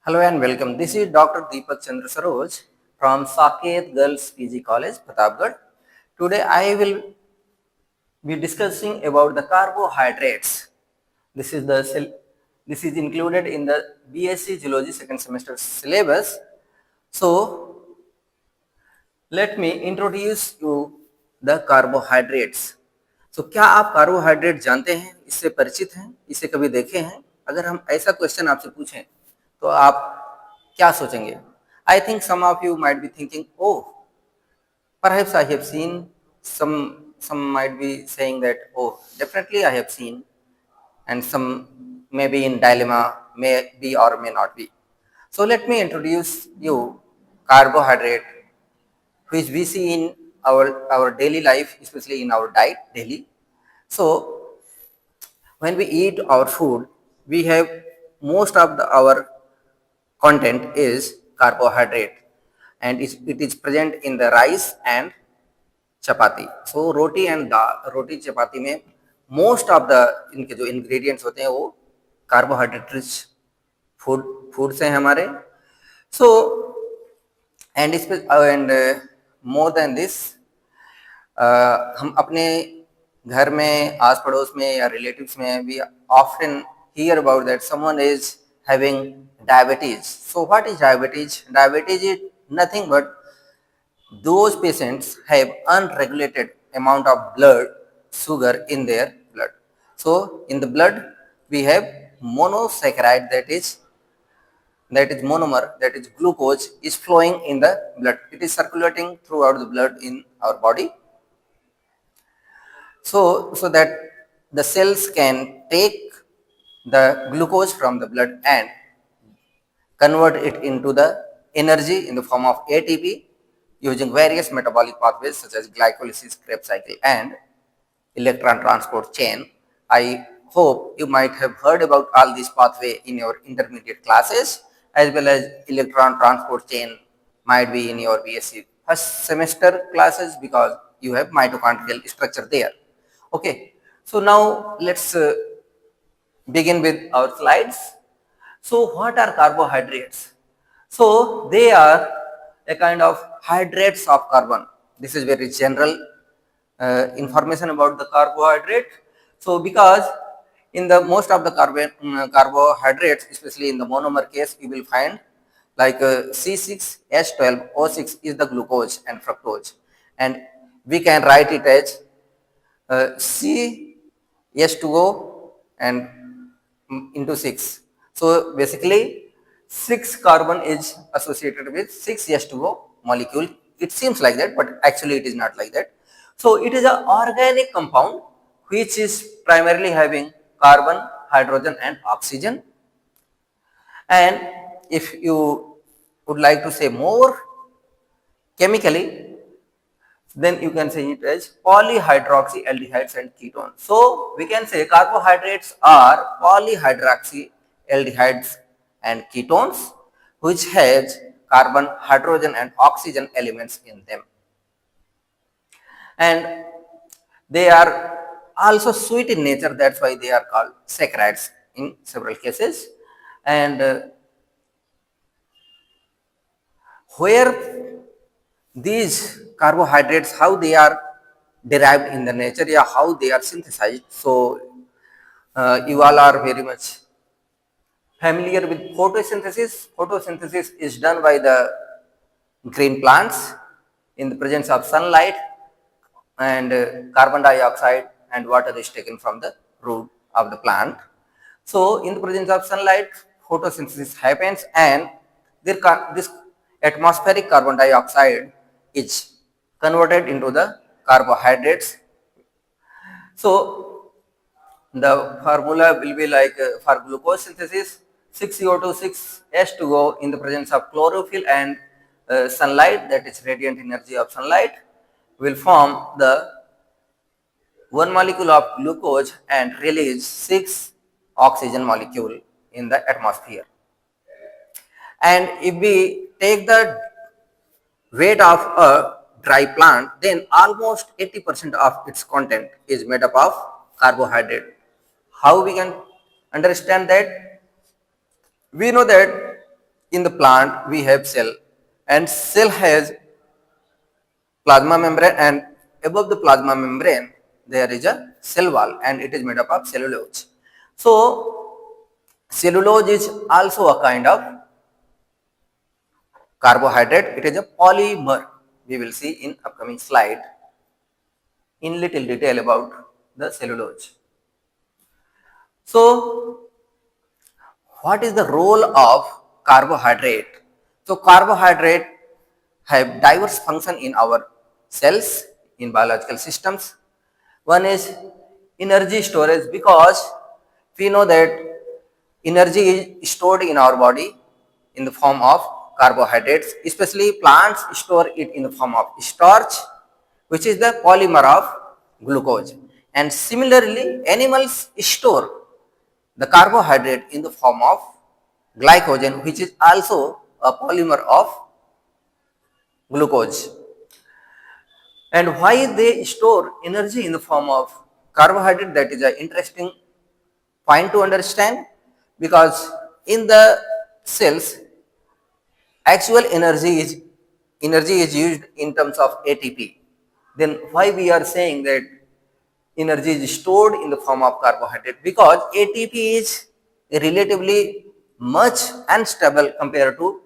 Hello and welcome. This is Dr. Deepak Chandra Saroj from Saket Girls PG College, Pratapgarh. Today I will be discussing about the carbohydrates. This is the this is included in the BSc Geology second semester syllabus. So let me introduce you the carbohydrates. So क्या आप carbohydrate जानते हैं, इससे परिचित हैं, इसे कभी देखे हैं? अगर हम ऐसा क्वेश्चन आपसे पूछें तो आप क्या सोचेंगे? I think some of you might be thinking, oh, perhaps I have seen. Some might be saying that, oh, definitely I have seen, and some may be in dilemma, may be or may not be. So let me introduce you carbohydrate, which we see in our daily life, especially in our diet daily. So when we eat our food, we have most of our content is carbohydrate, and it is present in the rice and chapati. So roti chapati में most of the इनके जो ingredients होते हैं वो carbohydrate rich foods हैं हमारे. So and more than this, हम अपने घर में आस पड़ोस में या रिलेटिव्स में we often hear about that someone is having diabetes. So what is diabetes? Diabetes is nothing but those patients have unregulated amount of blood sugar in their blood. So in the blood we have monosaccharide, that is monomer, that is glucose, is flowing in the blood. It is circulating throughout the blood in our body. So that the cells can take the glucose from the blood and convert it into the energy in the form of ATP using various metabolic pathways such as glycolysis, Krebs cycle, and electron transport chain. I hope you might have heard about all these pathways in your intermediate classes, as well as electron transport chain might be in your BSc first semester classes because you have mitochondrial structure there. Okay, so now let's begin with our slides. So what are carbohydrates? So they are a kind of hydrates of carbon. This is very general information about the carbohydrate. So because in the most of the carbohydrates, especially in the monomer case, you will find like C6H12O6 is the glucose and fructose, and we can write it as CH2O and into 6. So basically 6 carbon is associated with 6H2O molecule. It seems like that, but actually it is not like that. So it is an organic compound which is primarily having carbon, hydrogen and oxygen. And if you would like to say more chemically, then you can say it as polyhydroxyaldehydes and ketones. So we can say carbohydrates are polyhydroxyaldehydes and ketones which has carbon, hydrogen and oxygen elements in them. And they are also sweet in nature, that's why they are called saccharides in several cases. And where these carbohydrates, how they are derived in the nature, yeah, how they are synthesized. So you all are very much familiar with photosynthesis. Photosynthesis is done by the green plants in the presence of sunlight, and carbon dioxide and water is taken from the root of the plant. So in the presence of sunlight, photosynthesis happens, and this atmospheric carbon dioxide is converted into the carbohydrates. So the formula will be like for glucose synthesis, 6CO2, 6H2O in the presence of chlorophyll and sunlight, that is radiant energy of sunlight, will form the one molecule of glucose and release 6 oxygen molecule in the atmosphere. And if we take the weight of a dry plant, then almost 80% of its content is made up of carbohydrate. How we can understand that? We know that in the plant we have cell, and cell has plasma membrane, and above the plasma membrane there is a cell wall and it is made up of cellulose. So cellulose is also a kind of carbohydrate. It is a polymer. We will see in upcoming slide in little detail about the cellulose. So what is the role of carbohydrate? So carbohydrate have diverse function in our cells, in biological systems. One is energy storage, because we know that energy is stored in our body in the form of carbohydrates, especially plants store it in the form of starch, which is the polymer of glucose. And similarly, animals store the carbohydrate in the form of glycogen, which is also a polymer of glucose. And why they store energy in the form of carbohydrate, that is an interesting point to understand, because in the cells actual energy is used in terms of ATP. Then why we are saying that energy is stored in the form of carbohydrate? Because ATP is relatively much unstable compared to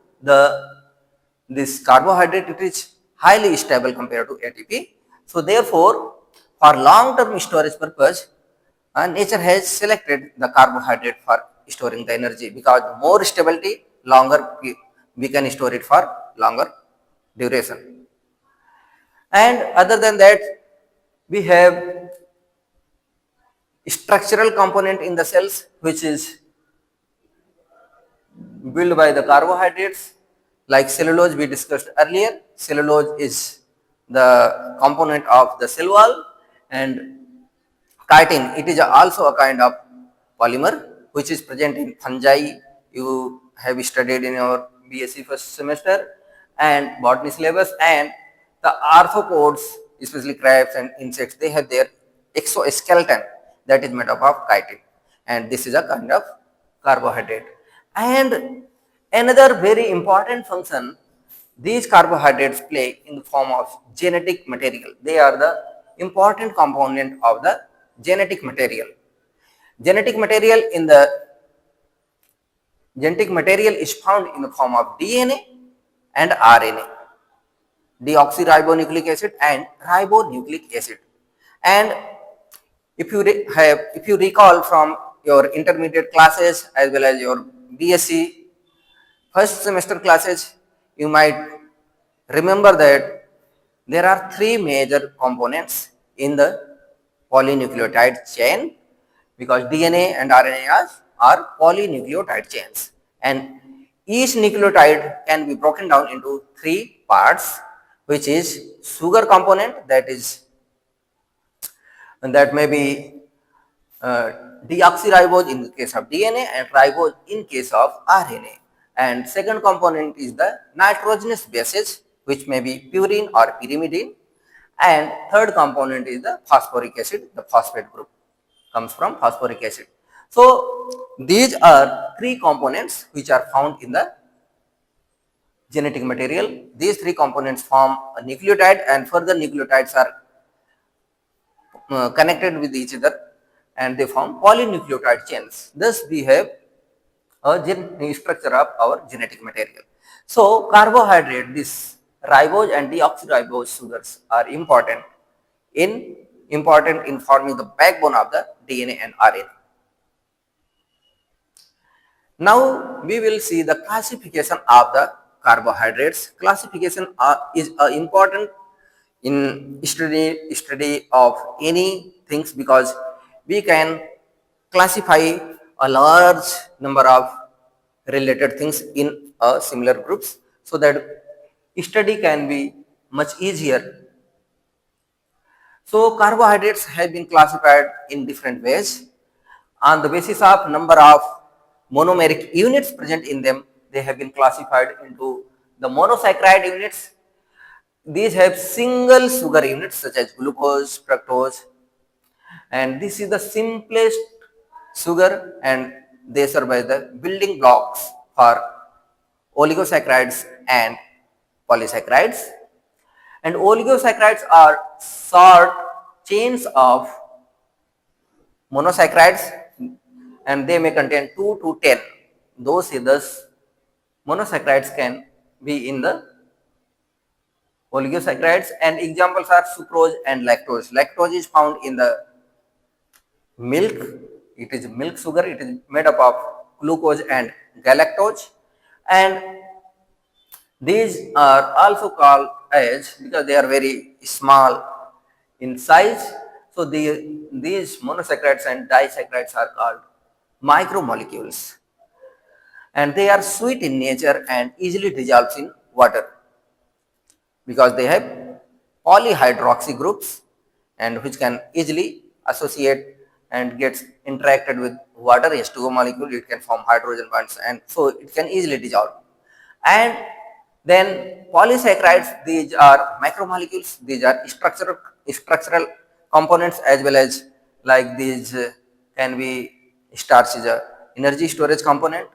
this carbohydrate. It is highly stable compared to ATP. So therefore, for long term storage purpose, nature has selected the carbohydrate for storing the energy, because more stability, longer we can store it for longer duration. And other than that, we have structural component in the cells which is built by the carbohydrates, like cellulose we discussed earlier. Cellulose is the component of the cell wall, and chitin, it is also a kind of polymer which is present in fungi. You have studied in your BSc first semester and botany syllabus. And the arthropods, especially crabs and insects, they have their exoskeleton that is made up of chitin, and this is a kind of carbohydrate. And another very important function these carbohydrates play in the form of genetic material. They are the important component of the genetic material. Genetic material is found in the form of DNA and RNA, deoxyribonucleic acid and ribonucleic acid. And if you recall from your intermediate classes as well as your BSc first semester classes, you might remember that there are three major components in the polynucleotide chain, because DNA and RNA are polynucleotide chains, and each nucleotide can be broken down into three parts, which is sugar component, that may be deoxyribose in the case of DNA and ribose in case of RNA. And second component is the nitrogenous bases, which may be purine or pyrimidine. And third component is the phosphoric acid. The phosphate group comes from phosphoric acid. So these are three components which are found in the genetic material. These three components form a nucleotide, and further nucleotides are connected with each other and they form polynucleotide chains. Thus we have a structure of our genetic material. So carbohydrate, this ribose and deoxyribose sugars are important in forming the backbone of the DNA and RNA. Now we will see the classification of the carbohydrates. Classification is important in study of any things, because we can classify a large number of related things in similar groups, so that study can be much easier. So carbohydrates have been classified in different ways on the basis of number of monomeric units present in them. They have been classified into the monosaccharide units. These have single sugar units such as glucose, fructose, and this is the simplest sugar, and they serve as the building blocks for oligosaccharides and polysaccharides. And oligosaccharides are short chains of monosaccharides, and they may contain 2 to 10. Thus monosaccharides can be in the oligosaccharides, and examples are sucrose and lactose. Lactose is found in the milk. It is milk sugar. It is made up of glucose and galactose, and these are also called as, because they are very small in size, so these monosaccharides and disaccharides are called micromolecules, and they are sweet in nature and easily dissolves in water because they have polyhydroxy groups, and which can easily associate and gets interacted with water H2O molecule. It can form hydrogen bonds, and so it can easily dissolve. And then polysaccharides, these are macromolecules. These are structural components, as well as like these can be starch is a energy storage component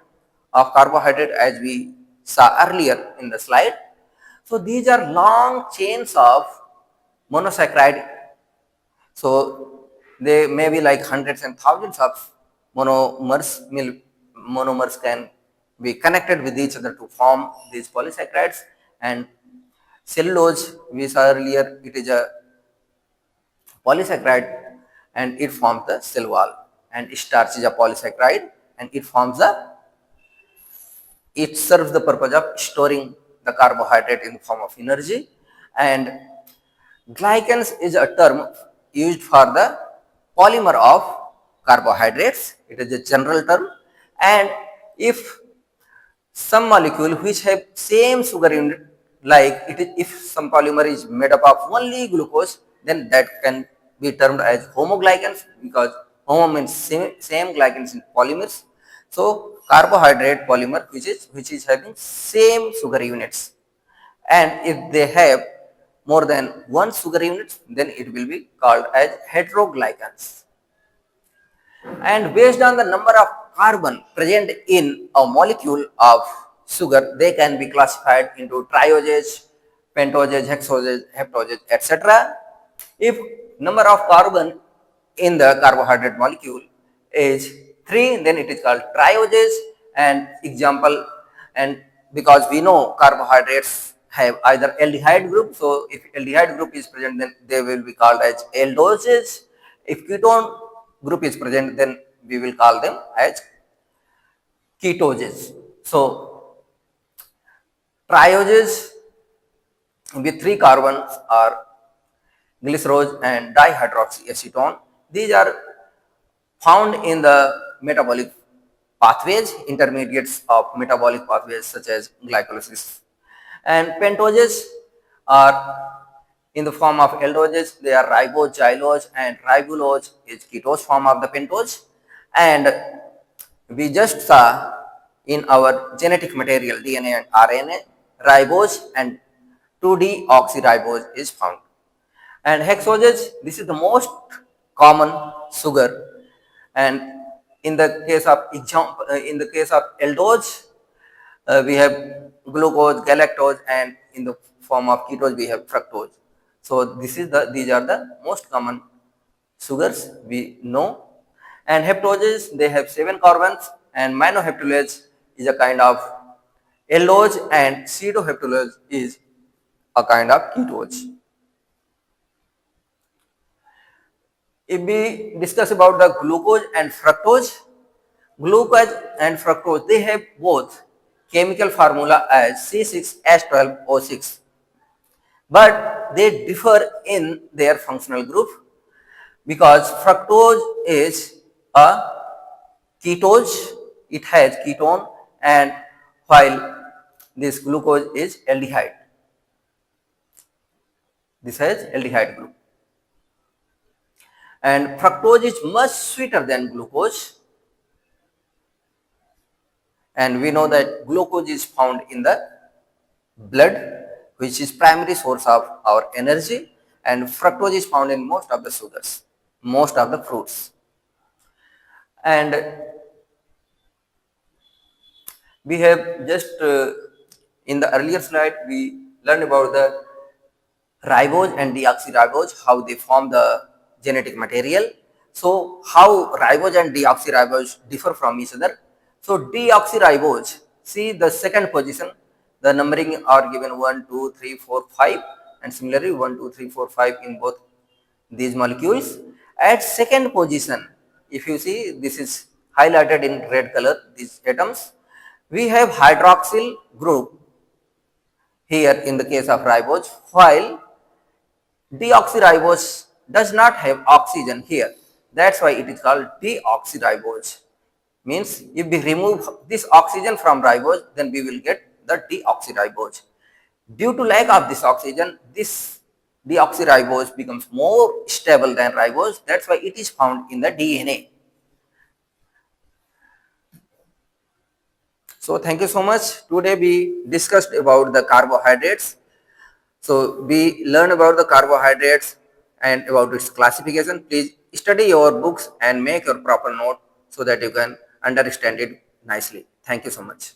of carbohydrate, as we saw earlier in the slide. So these are long chains of monosaccharide. So they may be like hundreds and thousands of monomers. Monomers can be connected with each other to form these polysaccharides. And cellulose, we saw earlier, it is a polysaccharide and it forms the cell wall. And starch is a polysaccharide and it serves the purpose of storing the carbohydrate in the form of energy. And glycans is a term used for the polymer of carbohydrates. It is a general term, and if some molecule which have same sugar unit, like if some polymer is made up of only glucose, then that can be termed as homoglycans, because homo means same glycans in polymers. So carbohydrate polymer which is having same sugar units, and if they have more than one sugar unit, then it will be called as heteroglycans. And based on the number of carbon present in a molecule of sugar, they can be classified into trioses, pentoses, hexoses, heptoses, etc. If number of carbon in the carbohydrate molecule is 3, then it is called trioses. And example, and because we know carbohydrates have either aldehyde group, so if aldehyde group is present, then they will be called as aldoses. If ketone group is present, then we will call them as ketoses. So trioses with 3 carbons are glycerol and dihydroxyacetone. These are found in the metabolic pathways, intermediates of metabolic pathways such as glycolysis. And pentoses are in the form of aldoses. They are ribose, xylose, and ribulose is ketose form of the pentose. And we just saw in our genetic material, DNA and RNA, ribose and 2-deoxyribose is found. And hexoses, this is the most common sugar, and in the case of aldose, we have glucose, galactose, and in the form of ketose we have fructose. So these are the most common sugars we know. And heptoses, they have 7 carbons, and monoheptulose is a kind of aldose, and pseudoheptulose is a kind of ketose. If we discuss about the glucose and fructose, they have both chemical formula as C6H12O6, but they differ in their functional group, because fructose is a ketose, it has ketone, and while this glucose is aldehyde. This has aldehyde group. And fructose is much sweeter than glucose, and we know that glucose is found in the blood, which is primary source of our energy, and fructose is found in most of the sugars, most of the fruits. And we have just In the earlier slide, we learned about the ribose and deoxyribose, how they form the genetic material. So how ribose and deoxyribose differ from each other. So deoxyribose, see the second position, the numbering are given 1, 2, 3, 4, 5, and similarly 1, 2, 3, 4, 5 in both these molecules. At second position, if you see, this is highlighted in red color, these atoms, we have hydroxyl group here in the case of ribose, while deoxyribose does not have oxygen here. That's why it is called deoxyribose. Means if we remove this oxygen from ribose, then we will get the deoxyribose. Due to lack of this oxygen, this deoxyribose becomes more stable than ribose. That's why it is found in the DNA. So thank you so much. Today we discussed about the carbohydrates. So we learn about the carbohydrates and about its classification. Please study your books and make your proper note so that you can understand it nicely. Thank you so much.